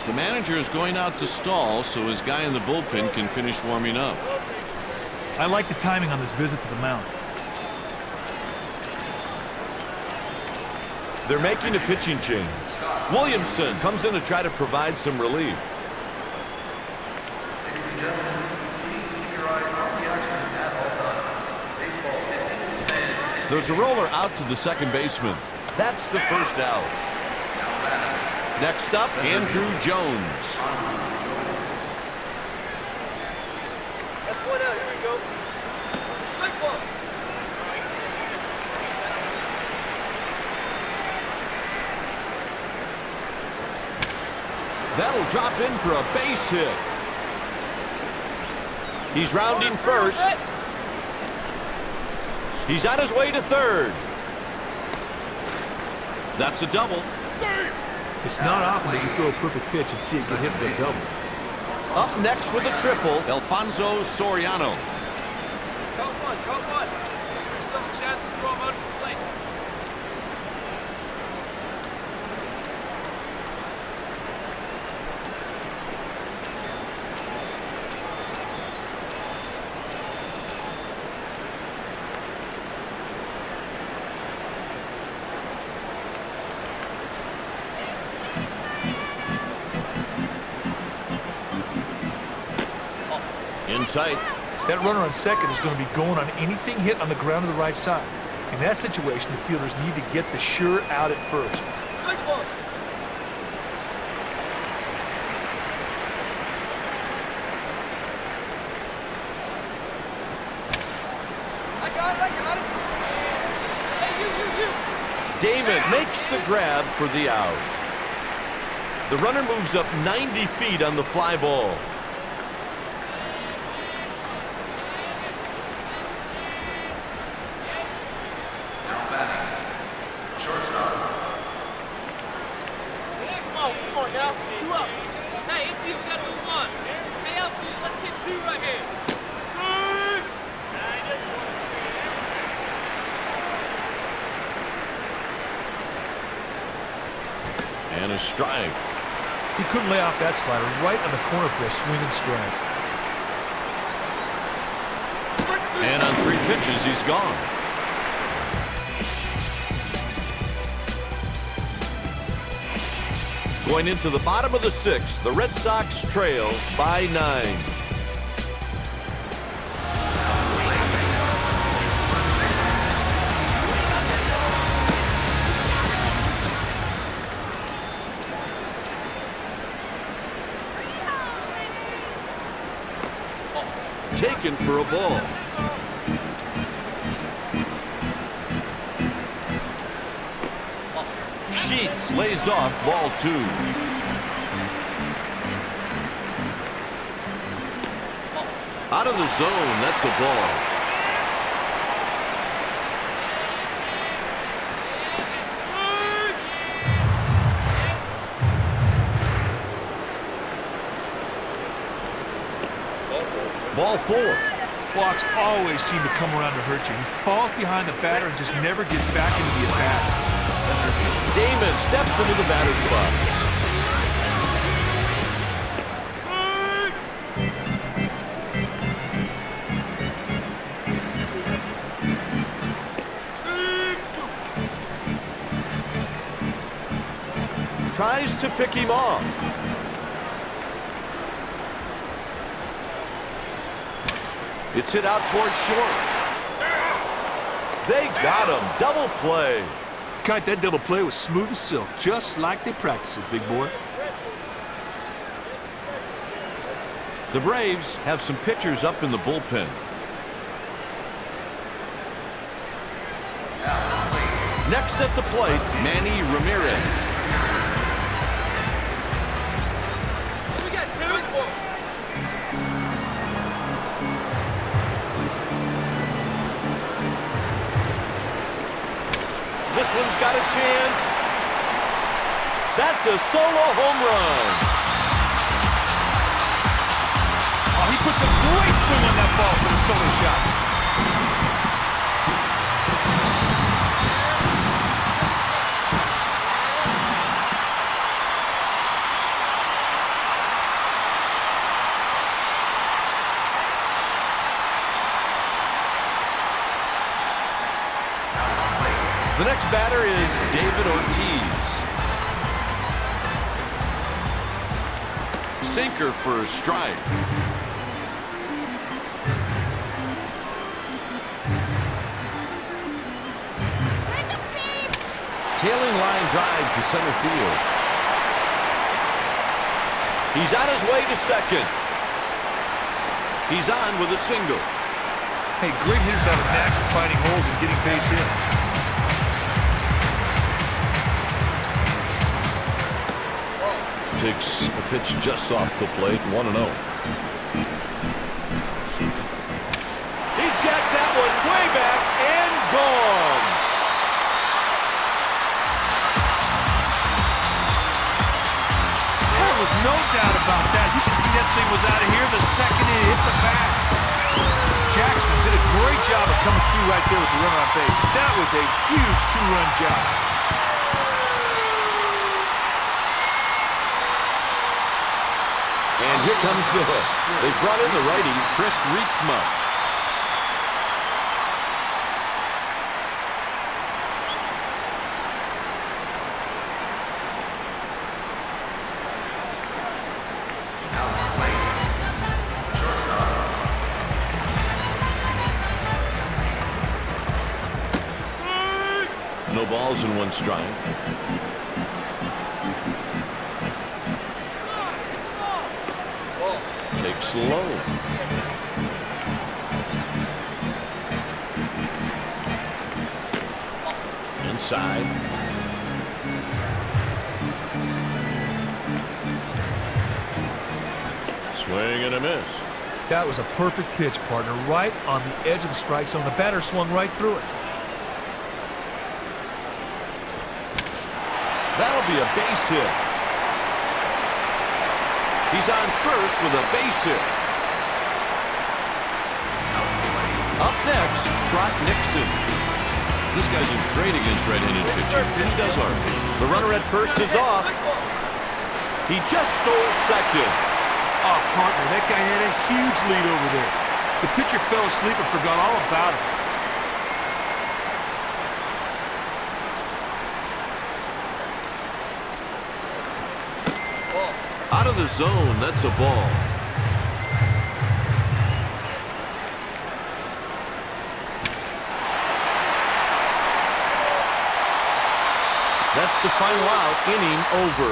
The manager is going out to stall so his guy in the bullpen can finish warming up. I like the timing on this visit to the mound. They're making a pitching change. Williamson comes in to try to provide some relief. Ladies and gentlemen, please keep your eyes on the action at all times. Baseball is in the stands. There's a roller out to the second baseman. That's the first out. Next up, Andrew Jones. That's 1 out. Here we go. Strike 1. That'll drop in for a base hit. He's rounding first. He's on his way to third. That's a double. It's not often that you throw a perfect pitch and see it get hit for a double. Up next with a triple, Alfonso Soriano. Count 1. Count 1. There's still a chance to throw him out of the plate. In tight. That runner on second is going to be going on anything hit on the ground to the right side. In that situation, the fielders need to get the sure out at first. Strike 1. I got it. Hey, you. Damon makes the grab for the out. The runner moves up 90 feet on the fly ball. Shortstop. Come on now. 2 up. Hey, Indians got to 1. Hey, outfield, let's get 2 right here. And a strike. He couldn't lay off that slider right on the corner for a swinging strike. And on 3 pitches, he's gone. Going into the bottom of the 6th, the Red Sox trail by 9. Taken for a ball. Sheets lays off ball 2. Out of the zone, that's a ball. Ball 4. Walks always seem to come around to hurt you. He falls behind the batter and just never gets back into the at-bat. Damon steps into the batter's box. tries to pick him off. It's hit out towards short. They got him. Double play. Kite, that double play was smooth as silk, just like they practice it, big boy. The Braves have some pitchers up in the bullpen. Next at the plate, Manny Ramirez. This one's got a chance. That's a solo home run. Oh, he puts a great swing on that ball for the solo shot. The next batter is David Ortiz. Sinker for a strike. Tailing line drive to center field. He's on his way to second. He's on with a single. Hey, great hitters have a knack for finding holes and getting base hits. Takes a pitch just off the plate, 1-0. He jacked that one way back and gone. There was no doubt about that. You can see that thing was out of here the second it hit the bat. Jackson did a great job of coming through right there with the runner on base. That was a huge two-run job. And here comes the hook. They brought in the righty, Chris Rietzma. No balls and one strike. Takes low. Inside. Swing and a miss. That was a perfect pitch, partner, right on the edge of the strike zone. The batter swung right through it. That'll be a base hit. He's on first with a base hit. Up next, Trot Nixon. This guy's great against right-handed pitching. He does hard. The runner at first is off. He just stole second. Oh, partner, that guy had a huge lead over there. The pitcher fell asleep and forgot all about it. Out of the zone, that's a ball. That's the final out, inning over.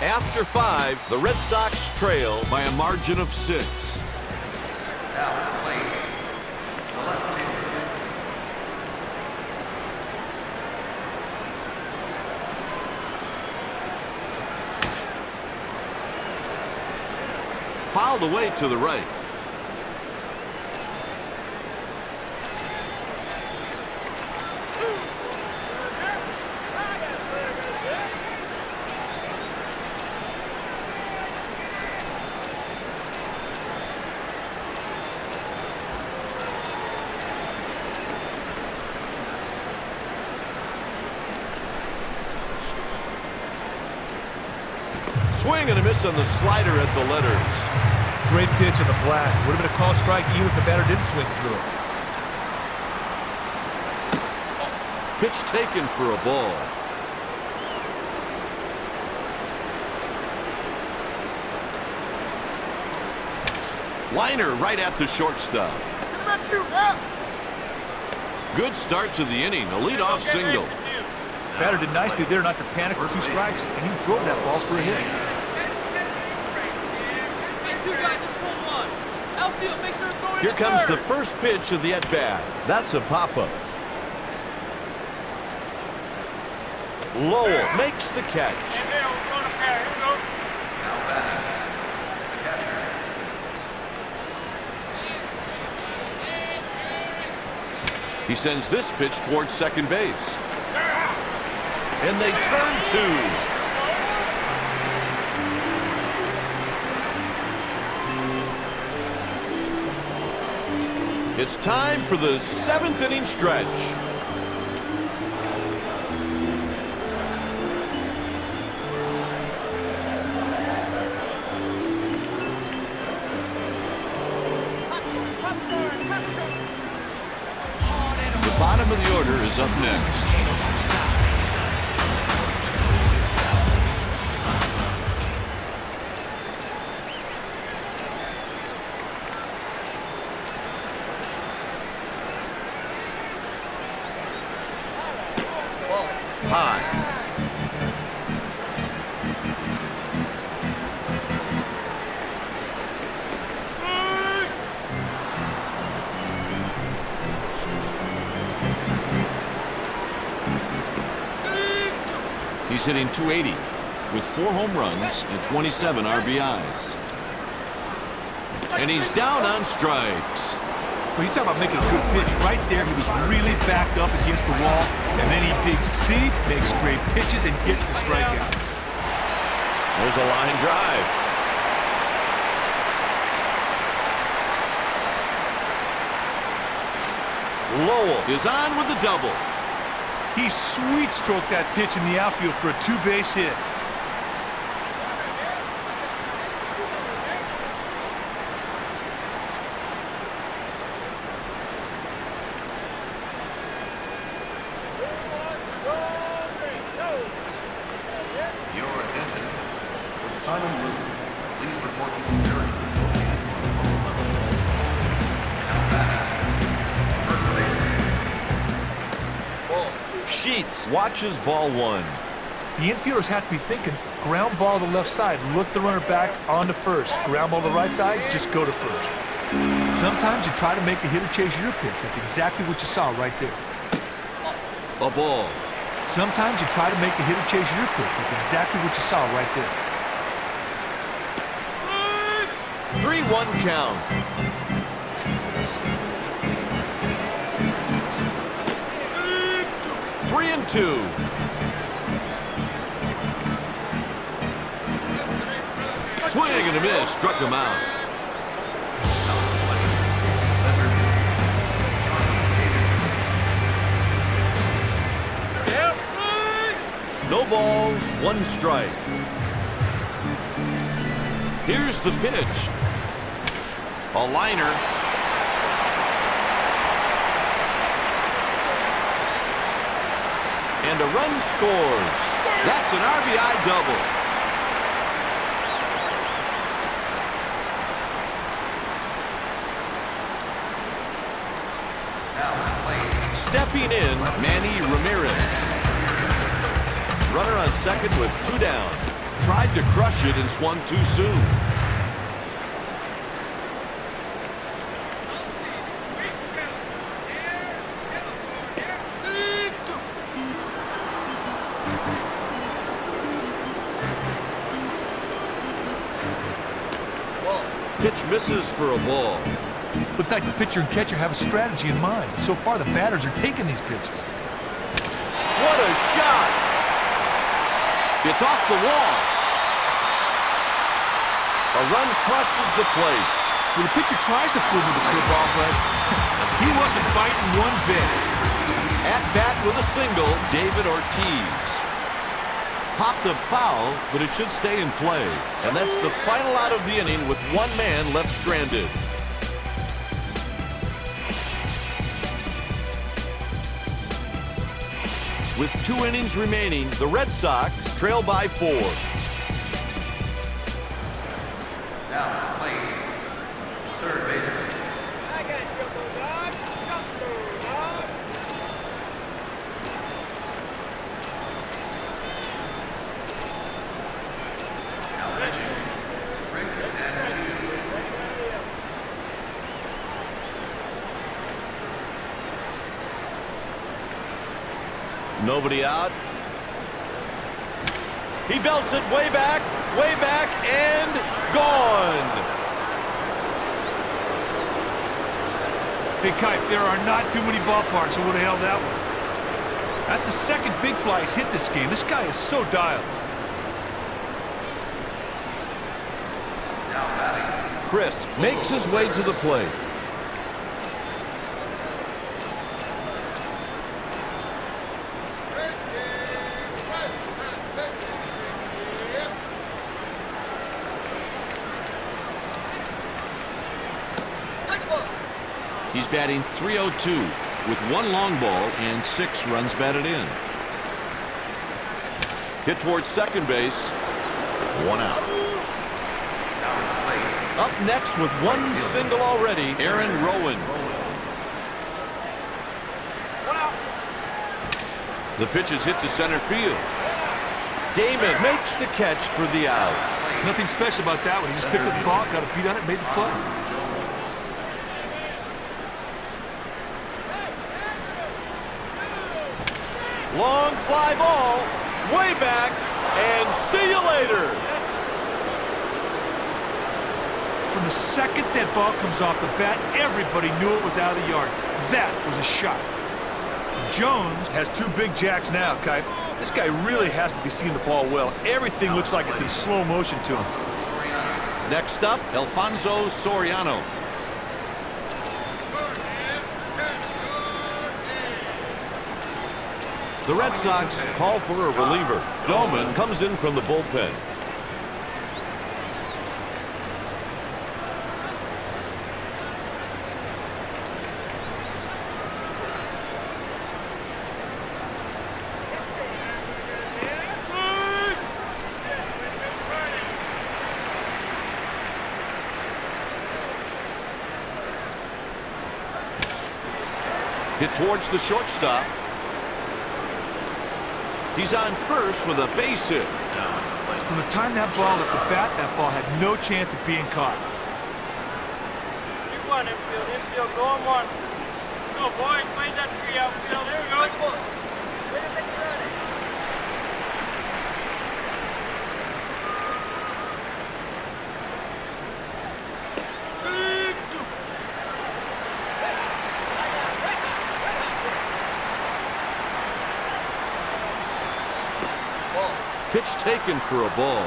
After 5, the Red Sox trail by a margin of 6. Now at the plate, the left fielder. Fouled away to the right. Swing and a miss on the slider at the letters. Great pitch in the black. Would have been a call strike even if the batter didn't swing through it. Pitch taken for a ball. Liner right at the shortstop. Good start to the inning. A leadoff single. Batter did nicely there not to panic with 2 strikes, and he drove that ball for a hit. Here comes the first pitch of the at-bat. That's a pop-up. Lowell makes the catch. He sends this pitch towards second base. And they turn 2. It's time for the 7th inning stretch. The bottom of the order is up next. High. He's hitting .280 with 4 home runs and 27 RBIs. And he's down on strikes. Well, you talk about making a good pitch. Right there, he was really backed up against the wall, and then he digs deep, makes great pitches, and gets the strikeout. There's a line drive. Lowell is on with a double. He sweet-stroked that pitch in the outfield for a 2-base hit. Your attention. With Simon Luke, please report to security. Now batting. First baseman. Sheets watches ball 1. The infielders have to be thinking, ground ball to the left side, look the runner back on to first. Ground ball to the right side, just go to first. Sometimes you try to make the hitter chase your pitch. That's exactly what you saw right there. A ball. Sometimes you try to make the hitter chase your pitch. That's exactly what you saw right there. 3-1 count. Three and 2. Swing and a miss, struck him out. No balls, 1 strike. Here's the pitch. A liner. And a run scores. That's an RBI double. Stepping in, Manny Ramirez. Runner on second with 2 down. Tried to crush it and swung too soon. Pitch misses for a ball. Looked like the pitcher and catcher have a strategy in mind. So far, the batters are taking these pitches. What a shot! It's off the wall. A run crosses the plate. Well, the pitcher tries to fool with the curveball, but he wasn't biting one bit. At bat with a single, David Ortiz. Popped a foul, but it should stay in play. And that's the final out of the inning with 1 man left stranded. With 2 innings remaining, the Red Sox trail by 4. Now, play. Third Nobody out. He belts it way back, and gone. Hey, Kite, there are not too many ballparks that would have held that one. That's the second big fly he's hit this game. This guy is so dialed. Chris makes his way to the plate. He's batting .302 with 1 long ball and 6 runs batted in. Hit towards second base. 1 out. Up next with 1 single already, Aaron Rowan. The pitch is hit to center field. Damon makes the catch for the out. Nothing special about that one. He just picked up the ball, got a beat on it, made the play. Long fly ball, way back, and see you later. From the second that ball comes off the bat, everybody knew it was out of the yard. That was a shot. Jones has 2 big jacks now, Kite. This guy really has to be seeing the ball well. Everything looks like it's in slow motion to him. Next up, Alfonso Soriano. The Red Sox call for a reliever. Doman comes in from the bullpen. Hit towards the shortstop. He's on first with a base hit. From the time that ball hit the bat, that ball had no chance of being caught. 3-1 infield, go on 1. Go, boys, play that 3 outfield. There we go. Pitch taken for a ball.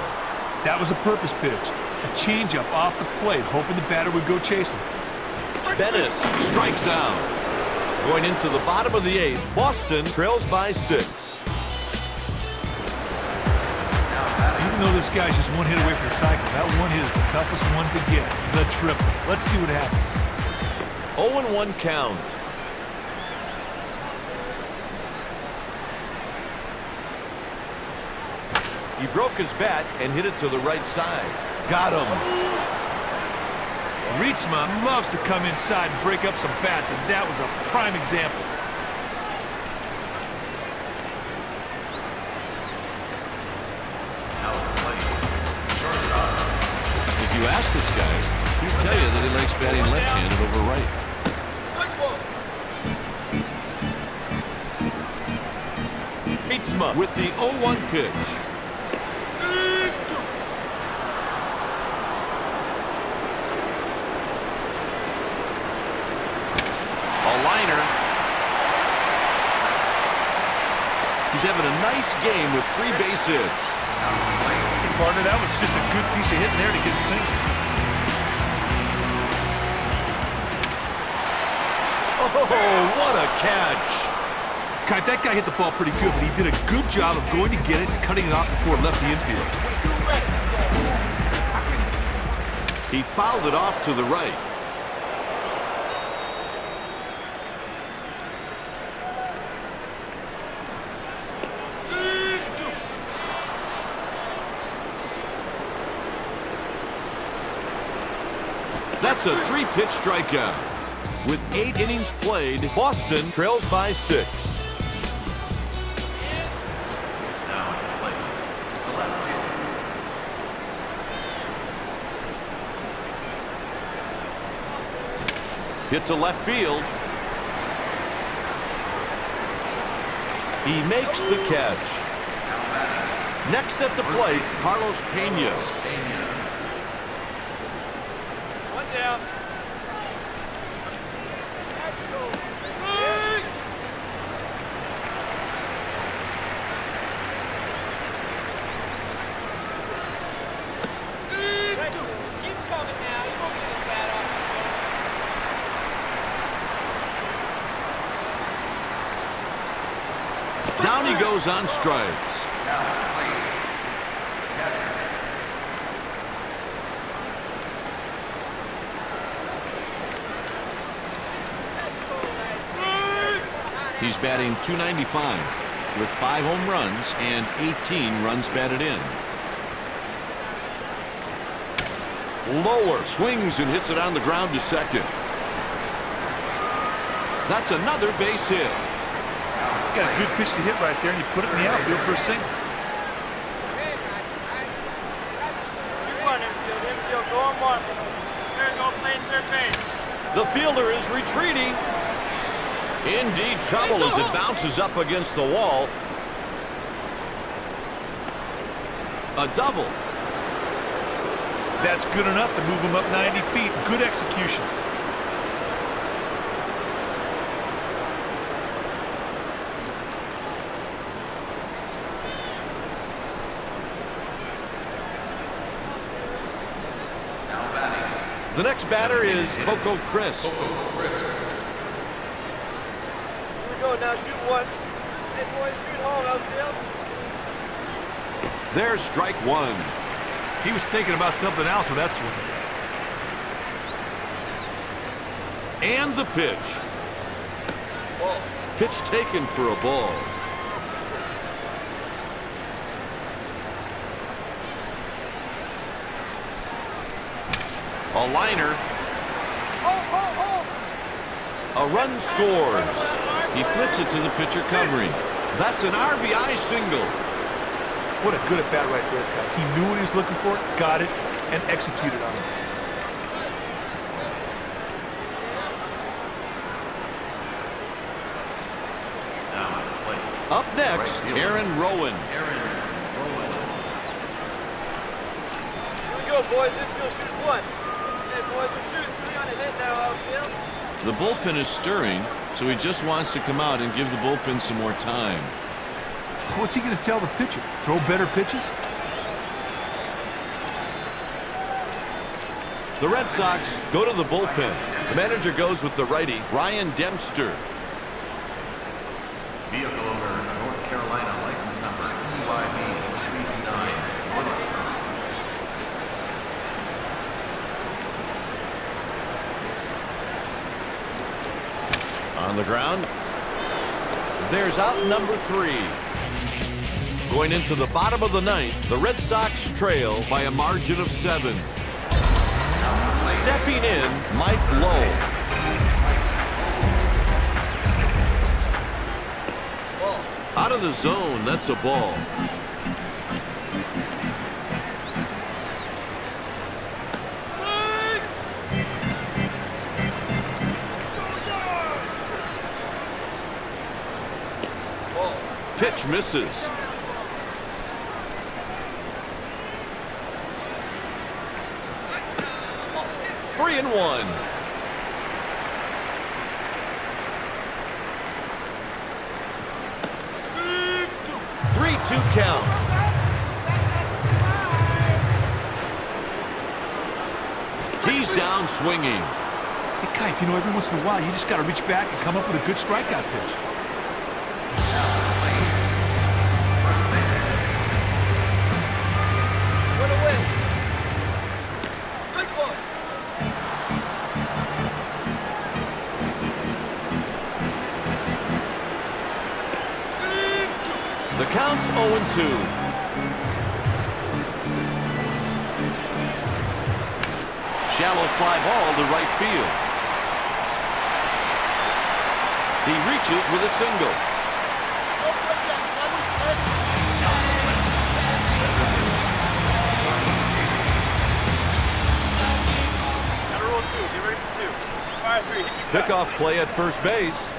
That was a purpose pitch. A changeup off the plate, hoping the batter would go chasing. Bennis strikes out. Going into the bottom of the 8th, Boston trails by 6. Even though this guy's just 1 hit away from the cycle, that 1 hit is the toughest one to get. The triple. Let's see what happens. 0-1 count. He broke his bat and hit it to the right side. Got him. Rietsma loves to come inside and break up some bats, and that was a prime example. If you ask this guy, he'll tell you that he likes batting left-handed over right. Rietsma with the 0-1 pitch. He's having a nice game with 3 base hits. Hey, partner, that was just a good piece of hitting there to get it single. Oh, what a catch. Kite, that guy hit the ball pretty good, but he did a good job of going to get it and cutting it off before it left the infield. He fouled it off to the right. That's a 3-pitch strikeout. With 8 innings played, Boston trails by 6. Hit to left field. He makes the catch. Next at the plate, Carlos Pena. One down. Down he goes on strikes. He's batting .295 with 5 home runs and 18 runs batted in. Lower, swings and hits it on the ground to second. That's another base hit. Got a good pitch to hit right there, and you put it in the outfield for a single. The fielder is retreating. Indeed trouble as it bounces up against the wall. A double. That's good enough to move him up 90 feet. Good execution. The next batter is Coco Crisp. Here we go, now shoot one. Hey boys, shoot home, outfield. There's strike one. He was thinking about something else with that swing. And the pitch. Ball. Pitch taken for a ball. A liner. A run scores. He flips it to the pitcher covering. That's an RBI single. What a good at-bat right there, Kyle. He knew what he was looking for, got it, and executed on it. Up next, Aaron Rowan. Here we go, boys. Infield shoots one. Hey, boys, we're shooting 3 on the hit now, outfield. The bullpen is stirring, so he just wants to come out and give the bullpen some more time. What's he going to tell the pitcher? Throw better pitches? The Red Sox go to the bullpen. The manager goes with the righty, Ryan Dempster. Vehicle owner, North Carolina, license number EYB329. On the ground. There's out number 3. Going into the bottom of the 9th, the Red Sox trail by a margin of 7. Stepping in, Mike Lowe. Out of the zone, that's a ball. Pitch misses. Three and one. 3-2 count. He's down swinging. Hey, Kike, you know, every once in a while, you just got to reach back and come up with a good strikeout pitch. Run away. Strike one. The count's 0-2. Shallow fly ball to right field. He reaches with a single. Gotta roll 2. Get ready for 2. Fire 3. Hit your Pickoff play at first base.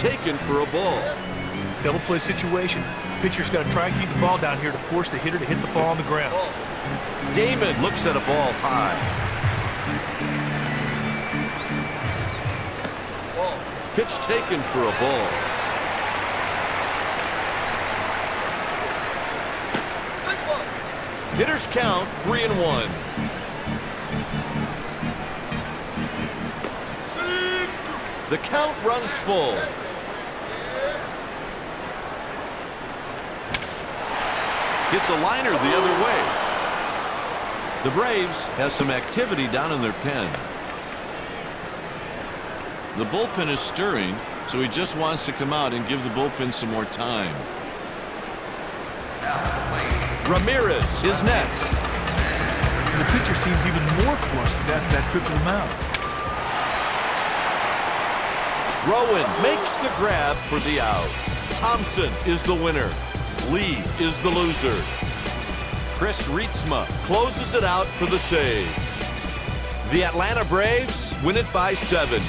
taken for a ball. Double play situation. Pitcher's got to try and keep the ball down here to force the hitter to hit the ball on the ground. Damon looks at a ball high. Pitch taken for a ball. Hitters count 3-1. The count runs full. Hits a liner the other way. The Braves have some activity down in their pen. The bullpen is stirring, so he just wants to come out and give the bullpen some more time. Ramirez is next. The pitcher seems even more flustered after that trip to the mound. Rowan makes the grab for the out. Thompson is the winner. Lee is the loser. Chris Rietsma closes it out for the save. The Atlanta Braves win it by 7.